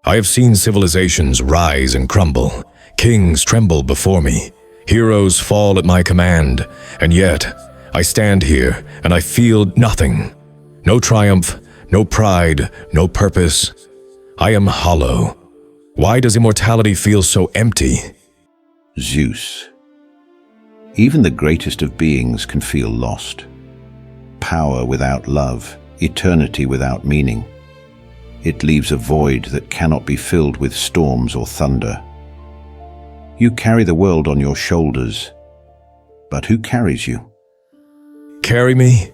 I have seen civilizations rise and crumble, kings tremble before me, heroes fall at my command, and yet I stand here and I feel nothing. No triumph, no pride, no purpose. I am hollow. Why does immortality feel so empty? Zeus. Even the greatest of beings can feel lost. Power without love, eternity without meaning. It leaves a void that cannot be filled with storms or thunder. You carry the world on your shoulders, but who carries you? Carry me?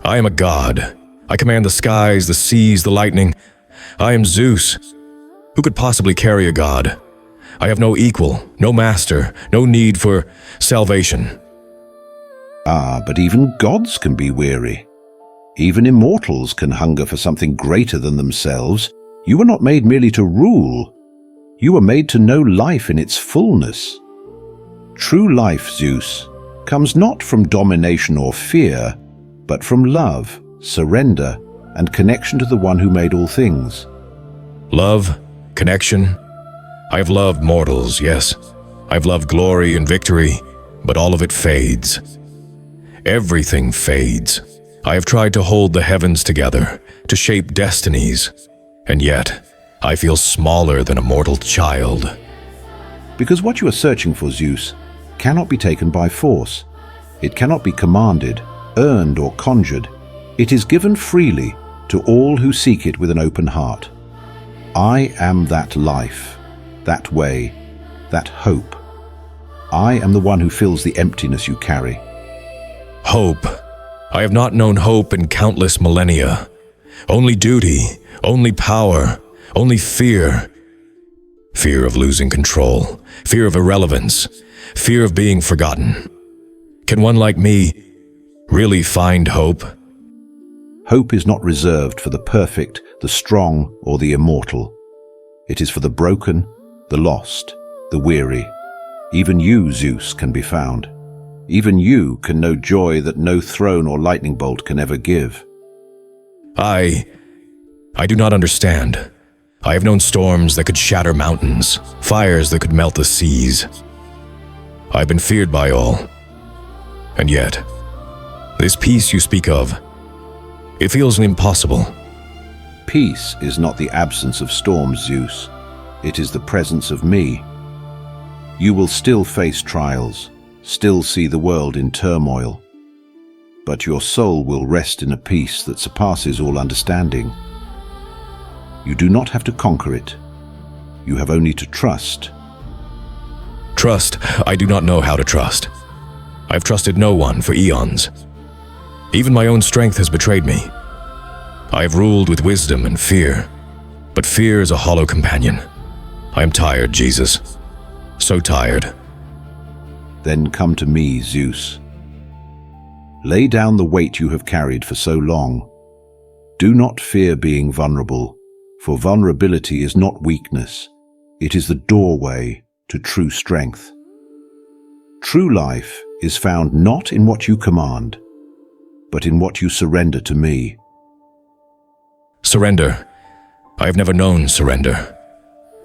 I am a god. I command the skies, the seas, the lightning. I am Zeus. Who could possibly carry a god? I have no equal, no master, no need for salvation. Ah, but even gods can be weary. Even immortals can hunger for something greater than themselves. You were not made merely to rule. You were made to know life in its fullness. True life, Zeus, comes not from domination or fear, but from love, surrender, and connection to the one who made all things. Love, connection. I have loved mortals, yes. I've loved glory and victory, but all of it fades. Everything fades. I have tried to hold the heavens together, to shape destinies, and yet I feel smaller than a mortal child. Because what you are searching for, Zeus, cannot be taken by force. It cannot be commanded, earned, or conjured. It is given freely to all who seek it with an open heart. I am that life, that way, that hope. I am the one who fills the emptiness you carry. Hope. I have not known hope in countless millennia. Only duty, only power, only fear. Fear of losing control, fear of irrelevance, fear of being forgotten. Can one like me really find hope? Hope is not reserved for the perfect, the strong, or the immortal. It is for the broken, the lost, the weary. Even you, Zeus, can be found. Even you can know joy that no throne or lightning bolt can ever give. I do not understand. I have known storms that could shatter mountains, fires that could melt the seas. I've been feared by all. And yet, this peace you speak of, it feels impossible. Peace is not the absence of storms, Zeus. It is the presence of me. You will still face trials, still see the world in turmoil, but your soul will rest in a peace that surpasses all understanding. You do not have to conquer it. You have only to trust. Trust, I do not know how to trust. I've trusted no one for eons. Even my own strength has betrayed me. I have ruled with wisdom and fear, but fear is a hollow companion. I am tired, Jesus. So tired. Then come to me, Zeus. Lay down the weight you have carried for so long. Do not fear being vulnerable, for vulnerability is not weakness. It is the doorway to true strength. True life is found not in what you command, but in what you surrender to me. Surrender. I have never known surrender.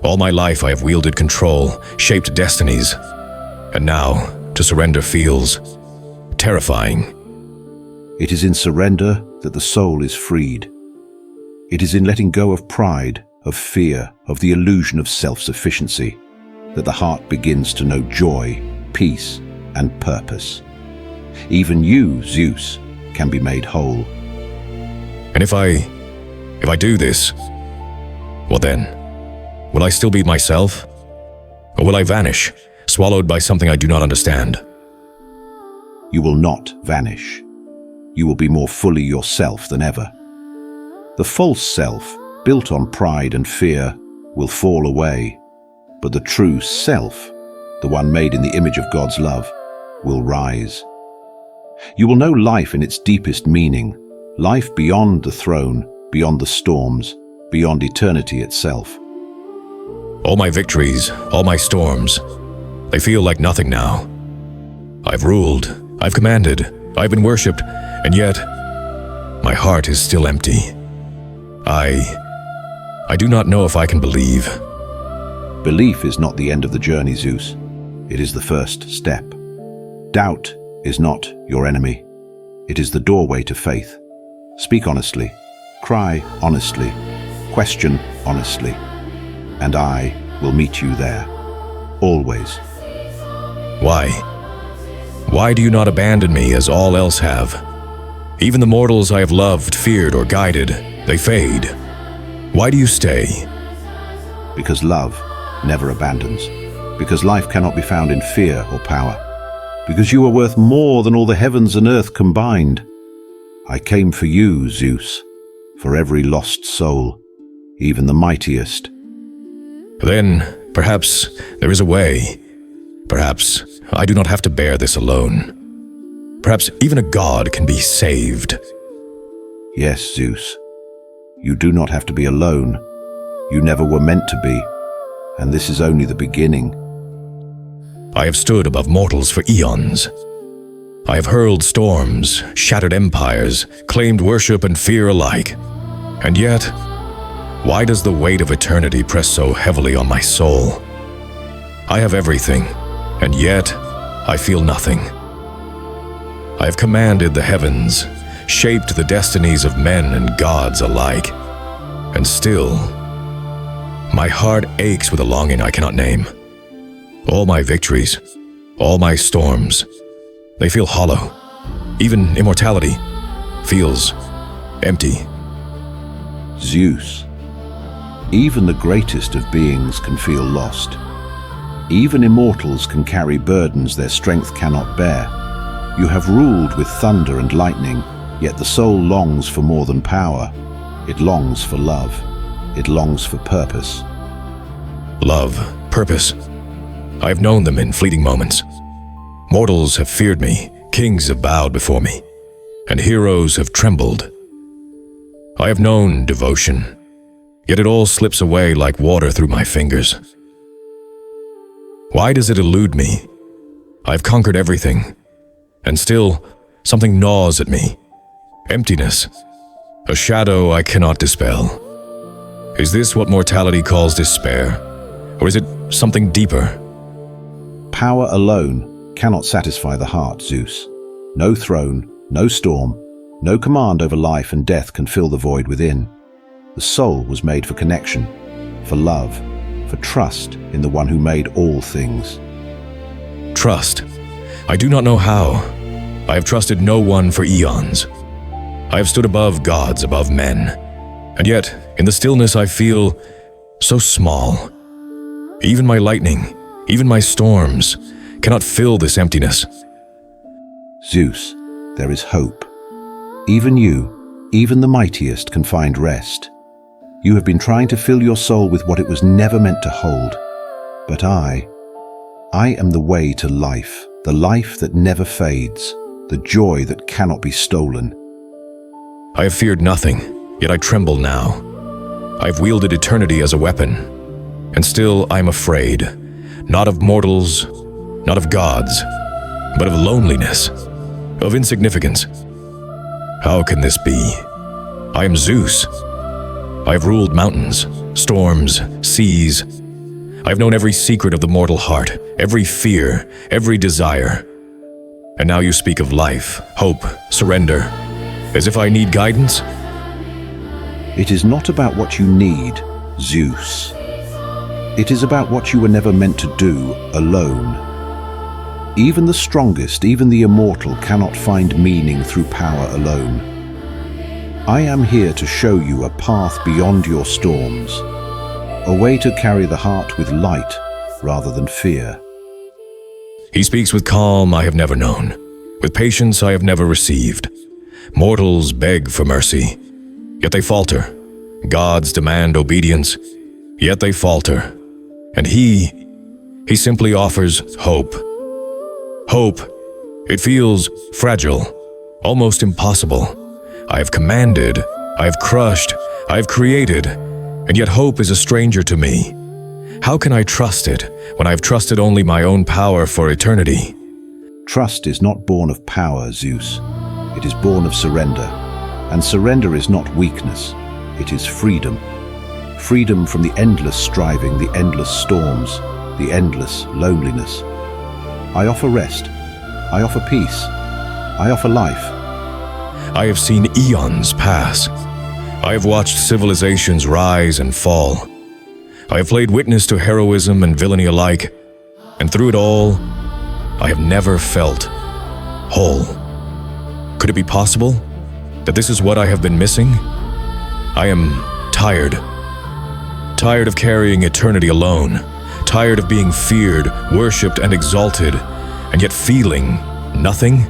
All my life I have wielded control, shaped destinies, and now to surrender feels terrifying. It is in surrender that the soul is freed. It is in letting go of pride, of fear, of the illusion of self-sufficiency, that the heart begins to know joy, peace, and purpose. Even you, Zeus, can be made whole. And if I do this, well then, will I still be myself? Or will I vanish, swallowed by something I do not understand? You will not vanish. You will be more fully yourself than ever. The false self, built on pride and fear, will fall away, but the true self, the one made in the image of God's love, will rise. You will know life in its deepest meaning, life beyond the throne, beyond the storms, beyond eternity itself. All my victories, all my storms, they feel like nothing now. I've ruled, I've commanded, I've been worshipped, and yet my heart is still empty. I do not know if I can believe. Belief is not the end of the journey, Zeus. It is the first step. Doubt is not your enemy. It is the doorway to faith. Speak honestly, cry honestly, question honestly, and I will meet you there, always. Why? Why do you not abandon me as all else have? Even the mortals I have loved, feared, or guided, they fade. Why do you stay? Because love never abandons. Because life cannot be found in fear or power. Because you are worth more than all the heavens and earth combined. I came for you, Zeus, for every lost soul, even the mightiest. Then, perhaps there is a way. Perhaps I do not have to bear this alone. Perhaps even a god can be saved. Yes, Zeus. You do not have to be alone. You never were meant to be, and this is only the beginning. I have stood above mortals for eons. I have hurled storms, shattered empires, claimed worship and fear alike. And yet, why does the weight of eternity press so heavily on my soul? I have everything, and yet I feel nothing. I have commanded the heavens, shaped the destinies of men and gods alike, and still, my heart aches with a longing I cannot name. All my victories, all my storms, they feel hollow. Even immortality feels empty. Zeus, even the greatest of beings can feel lost. Even immortals can carry burdens their strength cannot bear. You have ruled with thunder and lightning, yet the soul longs for more than power. It longs for love. It longs for purpose. Love, purpose. I have known them in fleeting moments. Mortals have feared me, kings have bowed before me, and heroes have trembled. I have known devotion, yet it all slips away like water through my fingers. Why does it elude me? I've conquered everything, and still something gnaws at me. Emptiness, a shadow I cannot dispel. Is this what mortality calls despair, or is it something deeper? Power alone cannot satisfy the heart, Zeus. No throne, no storm, no command over life and death can fill the void within. The soul was made for connection, for love, for trust in the one who made all things. Trust. I do not know how. I have trusted no one for eons. I have stood above gods, above men, and yet in the stillness I feel so small. Even my lightning, even my storms, cannot fill this emptiness. Zeus, there is hope. Even you, even the mightiest, can find rest. You have been trying to fill your soul with what it was never meant to hold. But I am the way to life, the life that never fades, the joy that cannot be stolen. I have feared nothing, yet I tremble now. I have wielded eternity as a weapon, and still I am afraid, not of mortals, not of gods, but of loneliness, of insignificance. How can this be? I am Zeus. I have ruled mountains, storms, seas. I have known every secret of the mortal heart, every fear, every desire. And now you speak of life, hope, surrender, as if I need guidance? It is not about what you need, Zeus. It is about what you were never meant to do alone. Even the strongest, even the immortal, cannot find meaning through power alone. I am here to show you a path beyond your storms, a way to carry the heart with light rather than fear. He speaks with calm I have never known, with patience I have never received. Mortals beg for mercy, yet they falter. Gods demand obedience, yet they falter. And he simply offers hope. Hope. It feels fragile, almost impossible. I have commanded, I have crushed, I have created, and yet hope is a stranger to me. How can I trust it when I have trusted only my own power for eternity? Trust is not born of power, Zeus. It is born of surrender. And surrender is not weakness, it is freedom. freedom from the endless striving, the endless storms, the endless loneliness. I offer rest. I offer peace. I offer life. I have seen eons pass. I have watched civilizations rise and fall. I have played witness to heroism and villainy alike, and through it all, I have never felt whole. Could it be possible that this is what I have been missing? I am tired. Tired of carrying eternity alone. Tired of being feared, worshipped, and exalted, and yet feeling nothing?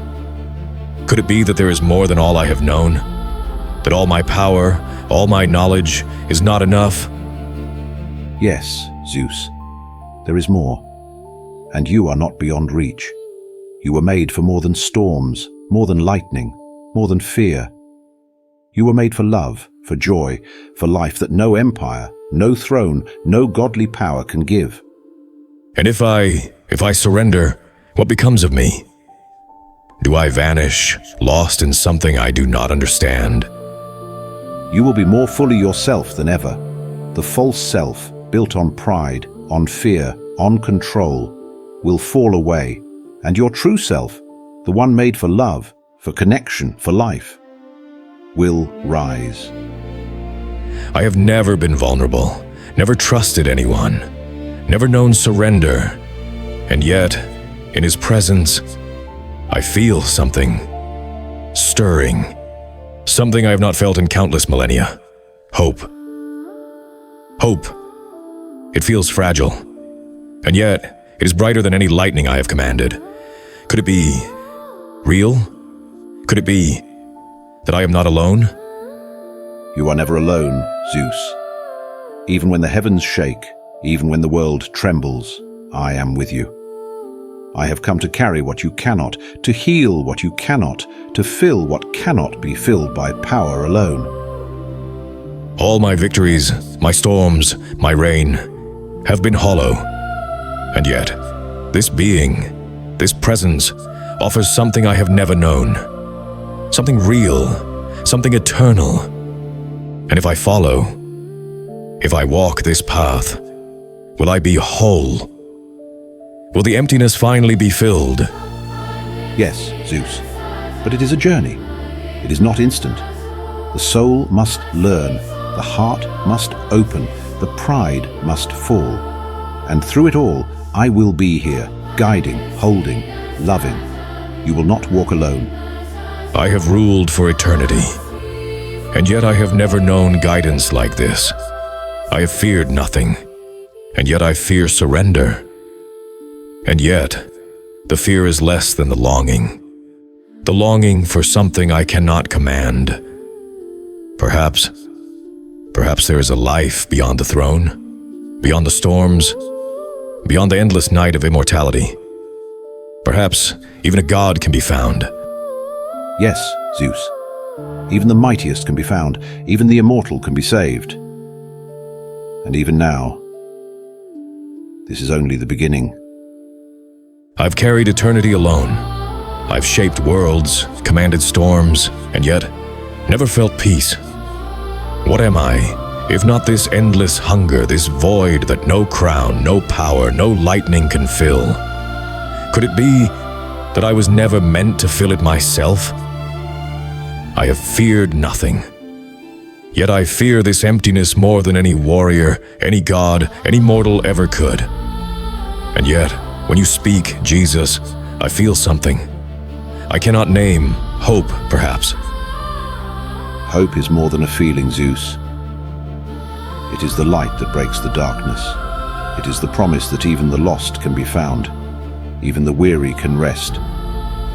Could it be that there is more than all I have known? That all my power, all my knowledge is not enough? Yes, Zeus, there is more. And you are not beyond reach. You were made for more than storms, more than lightning, more than fear. You were made for love, for joy, for life that no empire, no throne, no godly power can give. And if I surrender, what becomes of me? Do I vanish, lost in something I do not understand? You will be more fully yourself than ever. The false self, built on pride, on fear, on control, will fall away, and your true self, the one made for love, for connection, for life, will rise. I have never been vulnerable, never trusted anyone, never known surrender, and yet, in his presence, I feel something stirring, something I have not felt in countless millennia. Hope. Hope. It feels fragile, and yet it is brighter than any lightning I have commanded. Could it be real? Could it be that I am not alone? You are never alone, Zeus. Even when the heavens shake, even when the world trembles, I am with you. I have come to carry what you cannot, to heal what you cannot, to fill what cannot be filled by power alone. All my victories, my storms, my reign, have been hollow. And yet, this being, this presence, offers something I have never known. Something real, something eternal. And if I follow, if I walk this path, will I be whole? Will the emptiness finally be filled? Yes, Zeus, but it is a journey. It is not instant. The soul must learn, the heart must open, the pride must fall. And through it all, I will be here, guiding, holding, loving. You will not walk alone. I have ruled for eternity, and yet I have never known guidance like this. I have feared nothing, and yet I fear surrender. And yet, the fear is less than the longing for something I cannot command. Perhaps there is a life beyond the throne, beyond the storms, beyond the endless night of immortality. Perhaps even a god can be found. Yes, Zeus. Even the mightiest can be found, even the immortal can be saved. And even now, this is only the beginning. I've carried eternity alone. I've shaped worlds, commanded storms, and yet never felt peace. What am I, if not this endless hunger, this void that no crown, no power, no lightning can fill? Could it be that I was never meant to fill it myself? I have feared nothing. Yet I fear this emptiness more than any warrior, any god, any mortal ever could. And yet, when you speak, Jesus, I feel something. I cannot name. Hope, perhaps. Hope is more than a feeling, Zeus. It is the light that breaks the darkness. It is the promise that even the lost can be found. Even the weary can rest.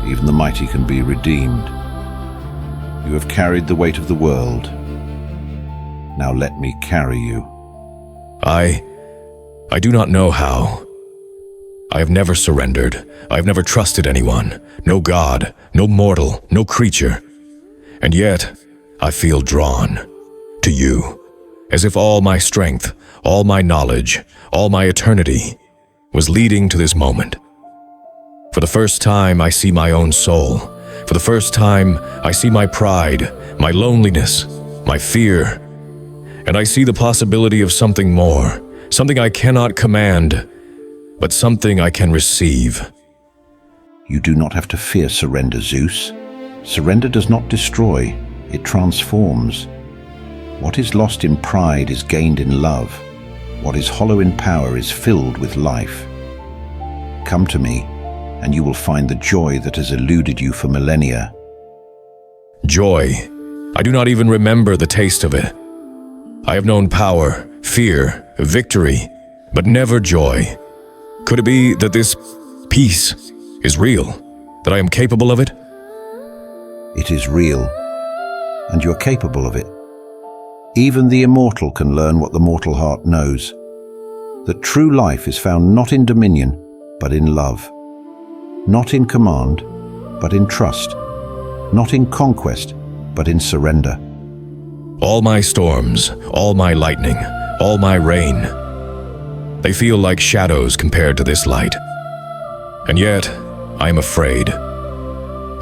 Even the mighty can be redeemed. You have carried the weight of the world. Now let me carry you. I do not know how. I have never surrendered. I have never trusted anyone. No god, no mortal, no creature. And yet, I feel drawn to you, as if all my strength, all my knowledge, all my eternity was leading to this moment. For the first time, I see my own soul. For the first time, I see my pride, my loneliness, my fear, and I see the possibility of something more, something I cannot command, but something I can receive. You do not have to fear surrender, Zeus. Surrender does not destroy, it transforms. What is lost in pride is gained in love. What is hollow in power is filled with life. Come to me, and you will find the joy that has eluded you for millennia. Joy. I do not even remember the taste of it. I have known power, fear, victory, but never joy. Could it be that this peace is real, that I am capable of it? It is real, and you are capable of it. Even the immortal can learn what the mortal heart knows, that true life is found not in dominion, but in love. Not in command, but in trust. Not in conquest, but in surrender. All my storms, all my lightning, all my rain, they feel like shadows compared to this light. And yet, I am afraid.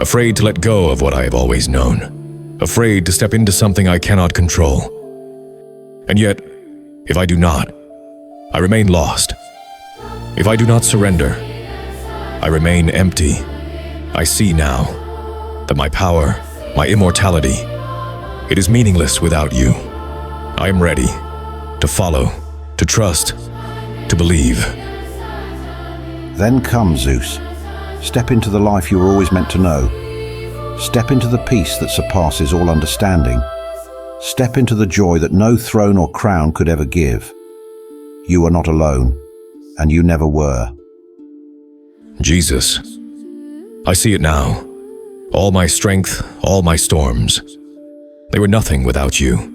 Afraid to let go of what I have always known. Afraid to step into something I cannot control. And yet, if I do not, I remain lost. If I do not surrender, I remain empty. I see now that my power, my immortality, it is meaningless without you. I am ready to follow, to trust, to believe. Then come, Zeus. Step into the life you were always meant to know. Step into the peace that surpasses all understanding. Step into the joy that no throne or crown could ever give. You are not alone, and you never were. Jesus, I see it now. All my strength, all my storms, they were nothing without you.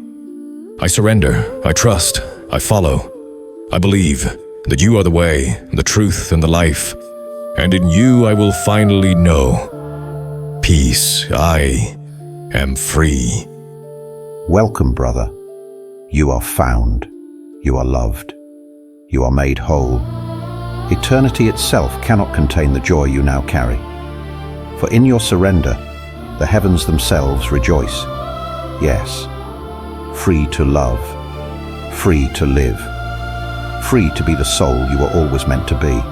I surrender, I trust, I follow. I believe that you are the way, the truth, and the life, and in you I will finally know peace. I am free. Welcome, brother. You are found. You are loved. You are made whole. Eternity itself cannot contain the joy you now carry. For in your surrender, the heavens themselves rejoice. Yes, free to love, free to live, free to be the soul you were always meant to be.